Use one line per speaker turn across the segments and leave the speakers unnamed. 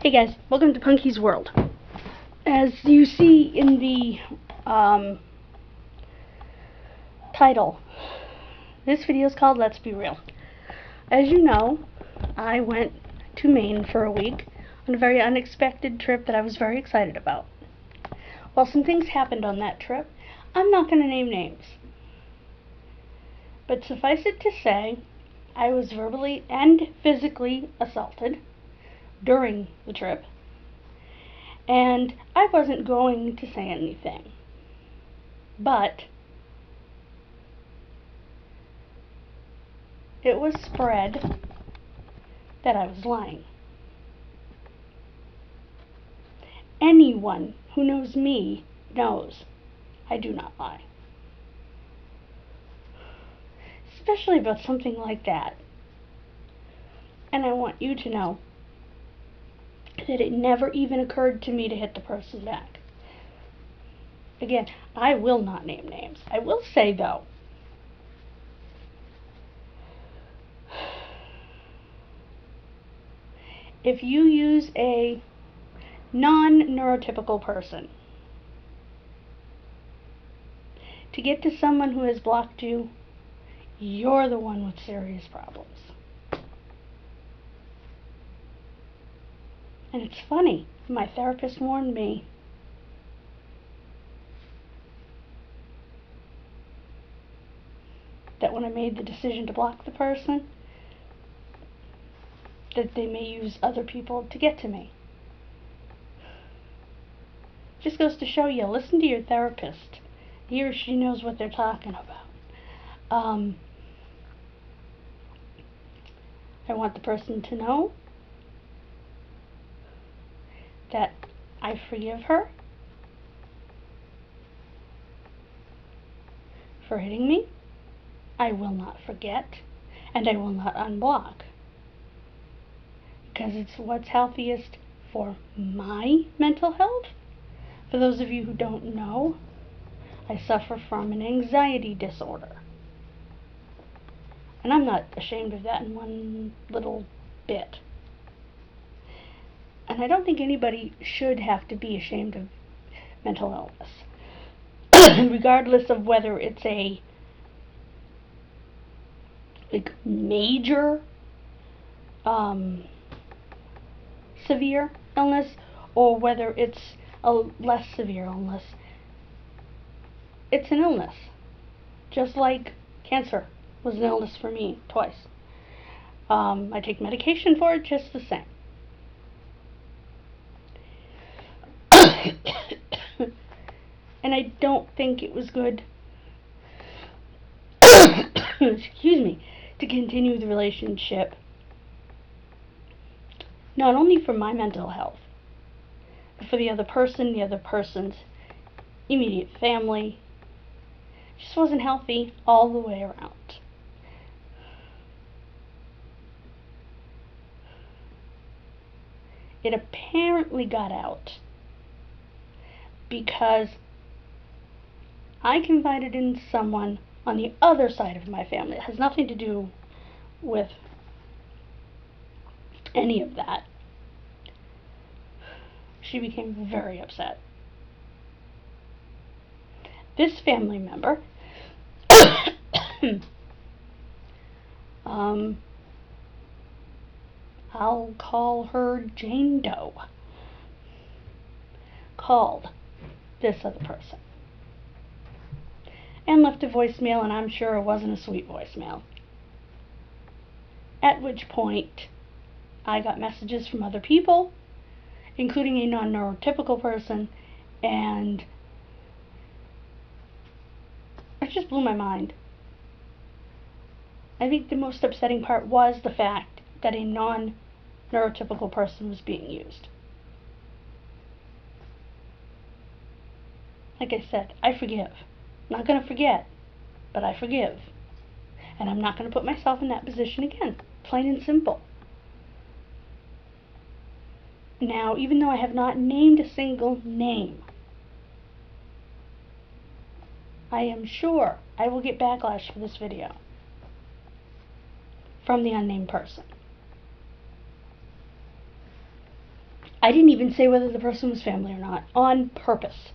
Hey guys, welcome to Punky's World. As you see in the title, this video is called Let's Be Real. As you know, I went to Maine for a week on a very unexpected trip that I was very excited about. Well, some things happened on that trip. I'm not going to name names. But suffice it to say, I was verbally and physically assaulted during the trip, and I wasn't going to say anything, but it was spread that I was lying. Anyone who knows me knows I do not lie, especially about something like that. And I want you to know that it never even occurred to me to hit the person back. Again, I will not name names. I will say, though, if you use a non-neurotypical person to get to someone who has blocked you, you're the one with serious problems. And it's funny, my therapist warned me that when I made the decision to block the person, that they may use other people to get to me. Just goes to show you, listen to your therapist. He or she knows what they're talking about. I want the person to know that I forgive her for hitting me. I will not forget, and I will not unblock, because it's what's healthiest for my mental health. For those of you who don't know, I suffer from an anxiety disorder, and I'm not ashamed of that in one little bit. And I don't think anybody should have to be ashamed of mental illness, regardless of whether it's a major severe illness or whether it's a less severe illness. It's an illness, just like cancer was an illness for me twice. I take medication for it just the same. And I don't think it was good excuse me, to continue the relationship, not only for my mental health, but for the other person, the other person's immediate family. It just wasn't healthy all the way around. It apparently got out because I confided in someone on the other side of my family. It has nothing to do with any of that. She became very upset. This family member I'll call her Jane Doe, called this other person and left a voicemail, and I'm sure it wasn't a sweet voicemail. At which point, I got messages from other people, including a non-neurotypical person, and it just blew my mind. I think the most upsetting part was the fact that a non-neurotypical person was being used. Like I said, I forgive. I'm not going to forget, but I forgive. And I'm not going to put myself in that position again. Plain and simple. Now, even though I have not named a single name, I am sure I will get backlash for this video from the unnamed person. I didn't even say whether the person was family or not, on purpose,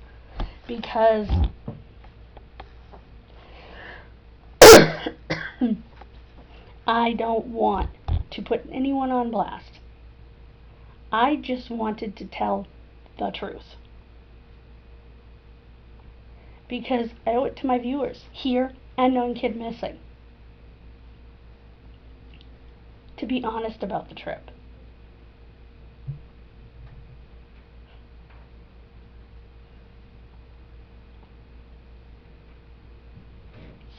because I don't want to put anyone on blast. I just wanted to tell the truth, because I owe it to my viewers here and on Kid Missing to be honest about the trip.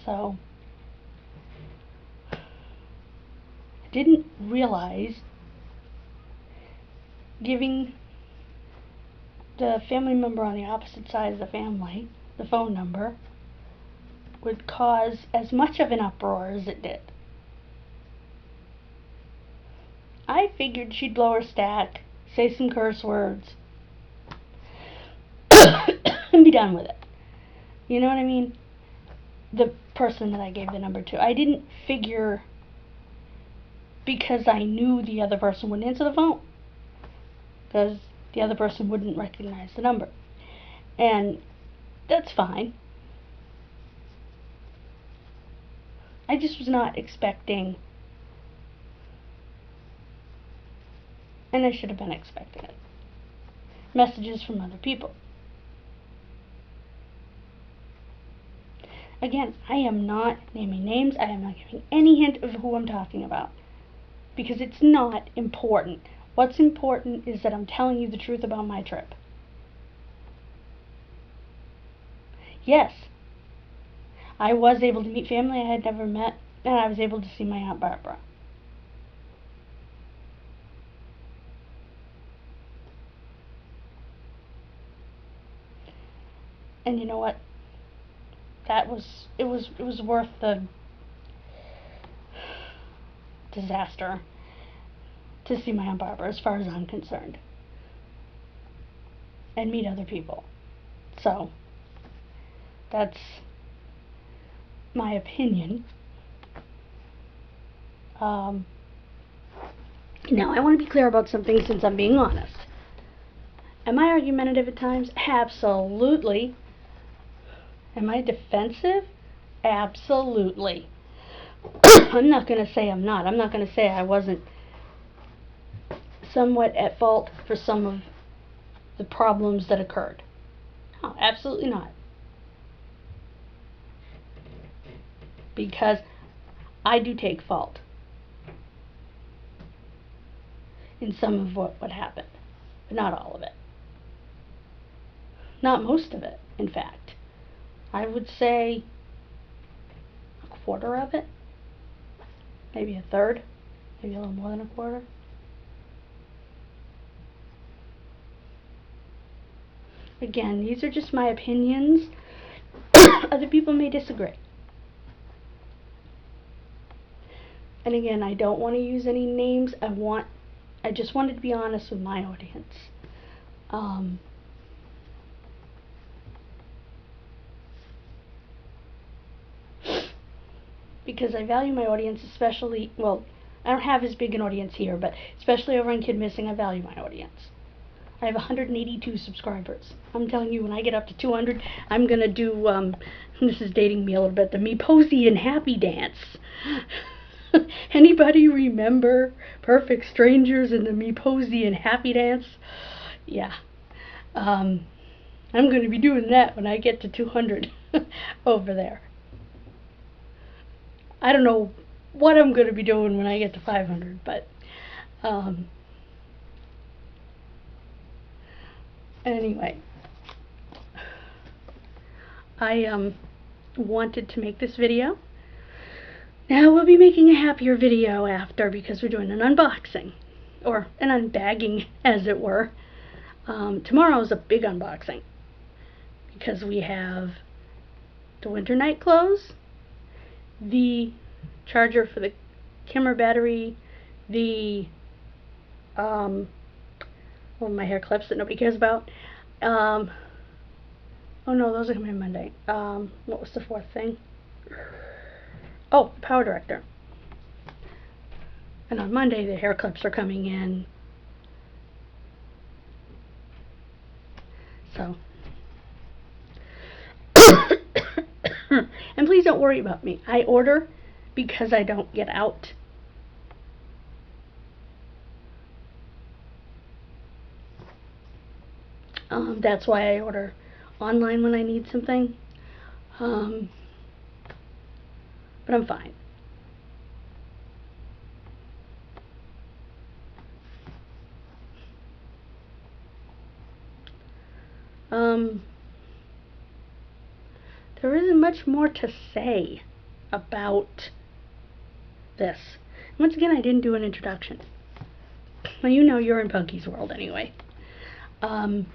So, I didn't realize giving the family member on the opposite side of the family the phone number would cause as much of an uproar as it did. I figured she'd blow her stack, say some curse words, and be done with it. You know what I mean? The person that I gave the number to. I didn't figure, because I knew the other person wouldn't answer the phone, because the other person wouldn't recognize the number. And that's fine. I just was not expecting, and I should have been expecting it, messages from other people. Again, I am not naming names. I am not giving any hint of who I'm talking about, because it's not important. What's important is that I'm telling you the truth about my trip. Yes, I was able to meet family I had never met, and I was able to see my Aunt Barbara. And you know what? It was worth the disaster to see my Aunt Barbara, as far as I'm concerned, and meet other people. So, that's my opinion. Now, I want to be clear about something, since I'm being honest. Am I argumentative at times? Absolutely. Am I defensive? Absolutely. I'm not going to say I'm not. I'm not going to say I wasn't somewhat at fault for some of the problems that occurred. No, absolutely not. Because I do take fault in some of what happened, but not all of it. Not most of it, in fact. I would say a quarter of it, maybe a third, maybe a little more than a quarter. Again, these are just my opinions. Other people may disagree. And again, I don't want to use any names. I just wanted to be honest with my audience. Because I value my audience, especially, well, I don't have as big an audience here, but especially over on Kid Missing, I value my audience. I have 182 subscribers. I'm telling you, when I get up to 200, I'm going to do, this is dating me a little bit, the Me Posy and Happy Dance. Anybody remember Perfect Strangers and the Me Posy and Happy Dance? Yeah. I'm going to be doing that when I get to 200 over there. I don't know what I'm going to be doing when I get to 500, but anyway, I wanted to make this video. Now we'll be making a happier video after, because we're doing an unboxing, or an unbagging, as it were. Tomorrow's a big unboxing, because we have the winter night clothes, the charger for the camera battery, the my hair clips that nobody cares about. Oh no, those are coming in Monday. What was the fourth thing? Oh, the power director. And on Monday, the hair clips are coming in. So, and please don't worry about me. I order because I don't get out. That's why I order online when I need something. But I'm fine. There isn't much more to say about this. Once again, I didn't do an introduction. Well, you know you're in Punky's world anyway. You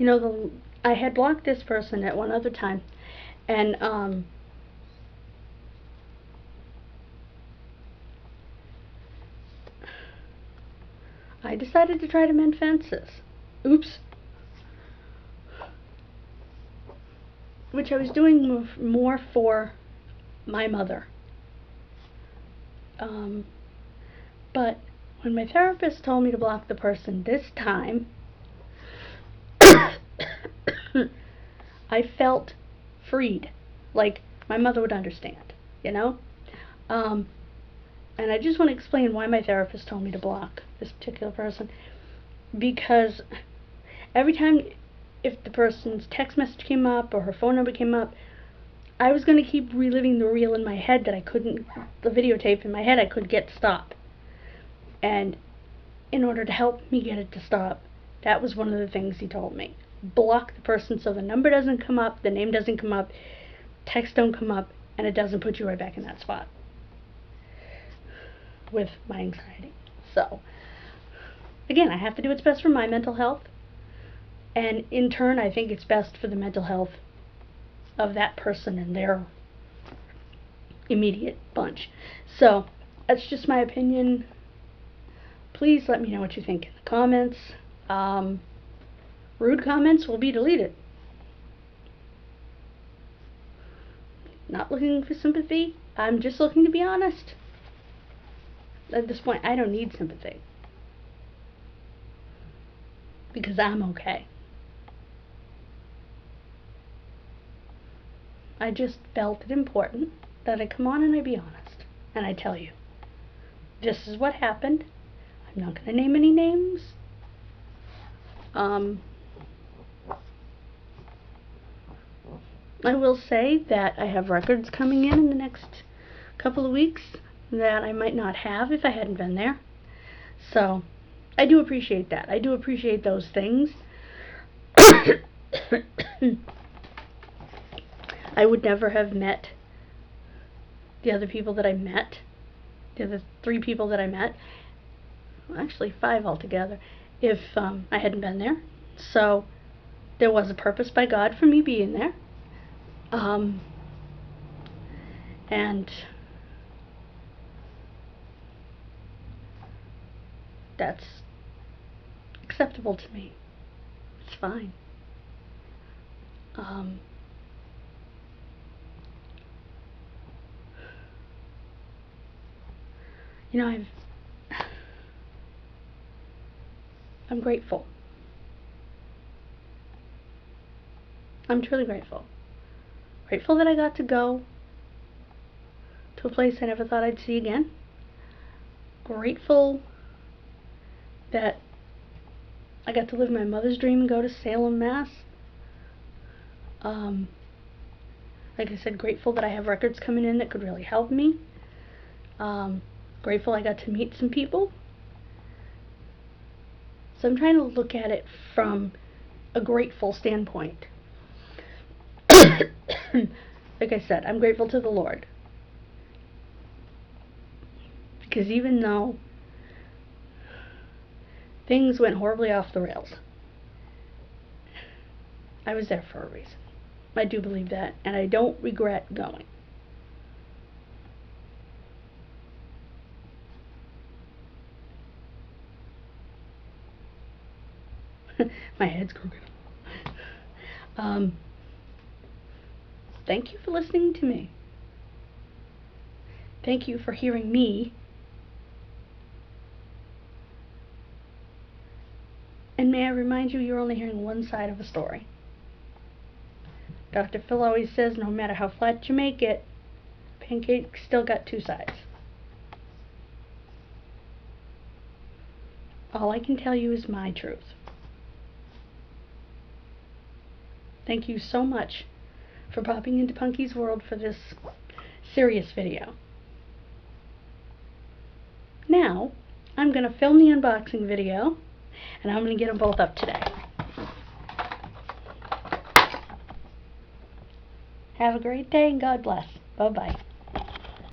know, I had blocked this person at one other time, and I decided to try to mend fences. Oops. Which I was doing more for my mother. But when my therapist told me to block the person this time, I felt freed. Like my mother would understand, you know? And I just want to explain why my therapist told me to block this particular person. Because every time, if the person's text message came up or her phone number came up, I was going to keep reliving the reel in my head that I couldn't, the videotape in my head I could get to stop. And in order to help me get it to stop, that was one of the things he told me. Block the person so the number doesn't come up, the name doesn't come up, text don't come up, and it doesn't put you right back in that spot with my anxiety. So, again, I have to do what's best for my mental health, and in turn, I think it's best for the mental health of that person and their immediate bunch. So, that's just my opinion. Please let me know what you think in the comments. Rude comments will be deleted. Not looking for sympathy. I'm just looking to be honest. At this point, I don't need sympathy. Because I'm okay. I just felt it important that I come on and I be honest. And I tell you, this is what happened. I'm not going to name any names. I will say that I have records coming in the next couple of weeks that I might not have if I hadn't been there. So, I do appreciate that. I do appreciate those things. I would never have met the other people that I met, the other 3 people that I met, well, actually 5 altogether, if I hadn't been there. So, there was a purpose by God for me being there. And that's acceptable to me. It's fine. You know, I'm grateful. I'm truly grateful. Grateful that I got to go to a place I never thought I'd see again. Grateful that I got to live my mother's dream and go to Salem, Mass. Like I said, grateful that I have records coming in that could really help me. Grateful I got to meet some people. So I'm trying to look at it from a grateful standpoint. Like I said, I'm grateful to the Lord. Because even though things went horribly off the rails, I was there for a reason. I do believe that, and I don't regret going. My head's crooked. Thank you for listening to me. Thank you for hearing me. And may I remind you, you're only hearing one side of a story. Dr. Phil always says, no matter how flat you make it, pancake's still got two sides. All I can tell you is my truth. Thank you so much for popping into Punky's World for this serious video. Now, I'm going to film the unboxing video, and I'm going to get them both up today. Have a great day, and God bless. Bye-bye.